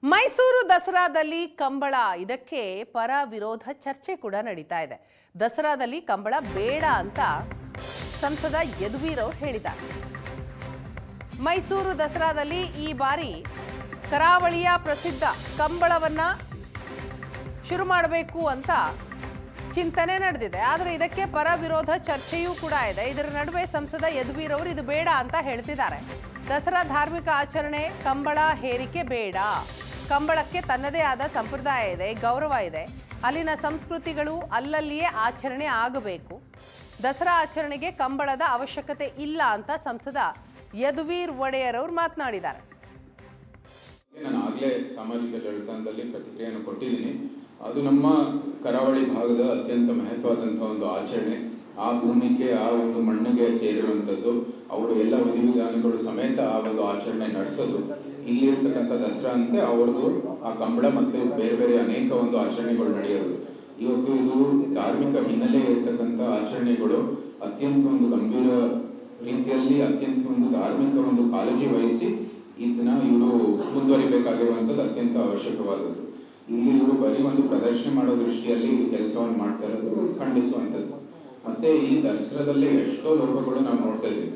ಮೈಸೂರು ದಸರಾದಲ್ಲಿ ಕಂಬಳ ಇದಕ್ಕೆ ಪರ ವಿರೋಧ ಚರ್ಚೆ ಕೂಡ ನಡೀತಾ ಇದೆ. ದಸರಾದಲ್ಲಿ ಕಂಬಳ ಬೇಡ ಅಂತ ಸಂಸದ ಯದುವೀರ್ ಅವರು ಹೇಳಿದ್ದಾರೆ. ಮೈಸೂರು ದಸರಾದಲ್ಲಿ ಈ ಬಾರಿ ಕರಾವಳಿಯ ಪ್ರಸಿದ್ಧ ಕಂಬಳವನ್ನ ಶುರು ಮಾಡಬೇಕು ಅಂತ ಚಿಂತನೆ ನಡೆದಿದೆ. ಆದರೆ ಇದಕ್ಕೆ ಪರ ವಿರೋಧ ಚರ್ಚೆಯೂ ಕೂಡ ಇದೆ. ಇದರ ನಡುವೆ ಸಂಸದ ಯದುವೀರ್ ಅವರು ಇದು ಬೇಡ ಅಂತ ಹೇಳ್ತಿದ್ದಾರೆ. ದಸರಾ ಧಾರ್ಮಿಕ ಆಚರಣೆ, ಕಂಬಳ ಹೇರಿಕೆ ಬೇಡ. ಕಂಬಳಕ್ಕೆ ತನ್ನದೇ ಆದ ಸಂಪ್ರದಾಯ ಇದೆ, ಗೌರವ ಇದೆ. ಅಲ್ಲಿನ ಸಂಸ್ಕೃತಿಗಳು ಅಲ್ಲಲ್ಲಿಯೇ ಆಚರಣೆ ಆಗಬೇಕು. ದಸರಾ ಆಚರಣೆಗೆ ಕಂಬಳದ ಅವಶ್ಯಕತೆ ಇಲ್ಲ ಅಂತ ಸಂಸದ ಯದುವೀರ್ ಒಡೆಯರ್ ಅವರು ಮಾತನಾಡಿದ್ದಾರೆ. ನಾನು ಆಗಲೇ ಸಾಮಾಜಿಕ ಜಾಲತಾಣದಲ್ಲಿ ಪ್ರತಿಕ್ರಿಯೆಯನ್ನು ಕೊಟ್ಟಿದ್ದೀನಿ. ಅದು ನಮ್ಮ ಕರಾವಳಿ ಭಾಗದ ಅತ್ಯಂತ ಮಹತ್ವವಾದಂತಹ ಒಂದು ಆಚರಣೆ. ಆ ಭೂಮಿಗೆ, ಆ ಒಂದು ಮಣ್ಣಿಗೆ ಸೇರಿರುವಂಥದ್ದು. ಅವರು ಎಲ್ಲ ವಿಧಿವಿಧಾನಗಳು ಸಮೇತ ಆ ಒಂದು ಆಚರಣೆ ನಡೆಸೋದು. ಇಲ್ಲಿರ್ತಕ್ಕಂಥ ದಸರಾ ಅಂತೆ ಅವ್ರದ್ದು ಆ ಕಂಬಳ ಮತ್ತು ಬೇರೆ ಬೇರೆ ಅನೇಕ ಒಂದು ಆಚರಣೆಗಳು ನಡೆಯೋದು. ಇವತ್ತು ಇದು ಧಾರ್ಮಿಕ ಹಿನ್ನೆಲೆ ಇರತಕ್ಕಂಥ ಆಚರಣೆಗಳು ಅತ್ಯಂತ ಒಂದು ಗಂಭೀರ ರೀತಿಯಲ್ಲಿ ಅತ್ಯಂತ ಒಂದು ಧಾರ್ಮಿಕ ಒಂದು ಕಾಳಜಿ ವಹಿಸಿ ಇದನ್ನ ಇವರು ಮುಂದುವರಿಬೇಕಾಗಿರುವಂಥದ್ದು ಅತ್ಯಂತ ಅವಶ್ಯಕವಾದದ್ದು. ಇಲ್ಲಿ ಇವರು ಬರೀ ಒಂದು ಪ್ರದರ್ಶನ ಮಾಡೋ ದೃಷ್ಟಿಯಲ್ಲಿ ಕೆಲಸವನ್ನು ಮಾಡ್ತಾ ಇರೋದು ಖಂಡಿಸುವಂಥದ್ದು. ಮತ್ತೆ ಈ ದಸರಾದಲ್ಲಿ ಎಷ್ಟೋ ಲೋಪಗಳು ನಾವು ನೋಡ್ತಾ ಇದ್ವಿ.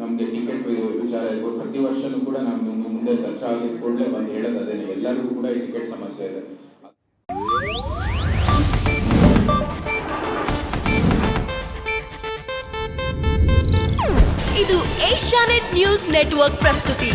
ನಮ್ಗೆ ಟಿಕೆಟ್ ವಿಚಾರ ಇರ್ಬೋದು. ಪ್ರತಿ ವರ್ಷನೂ ಕೂಡ ನಾವು ಮುಂದೆ ದಸರಾ ಆಗಿದ ಕೂಡಲೇ ಬಂದು ಹೇಳೋದು ಅದೇನೆ, ಎಲ್ಲರಿಗೂ ಕೂಡ ಈ ಟಿಕೆಟ್ ಸಮಸ್ಯೆ ಇದೆ. ಇದು ಏಷ್ಯಾನೆಟ್ ನ್ಯೂಸ್ ನೆಟ್ವರ್ಕ್ ಪ್ರಸ್ತುತಿ.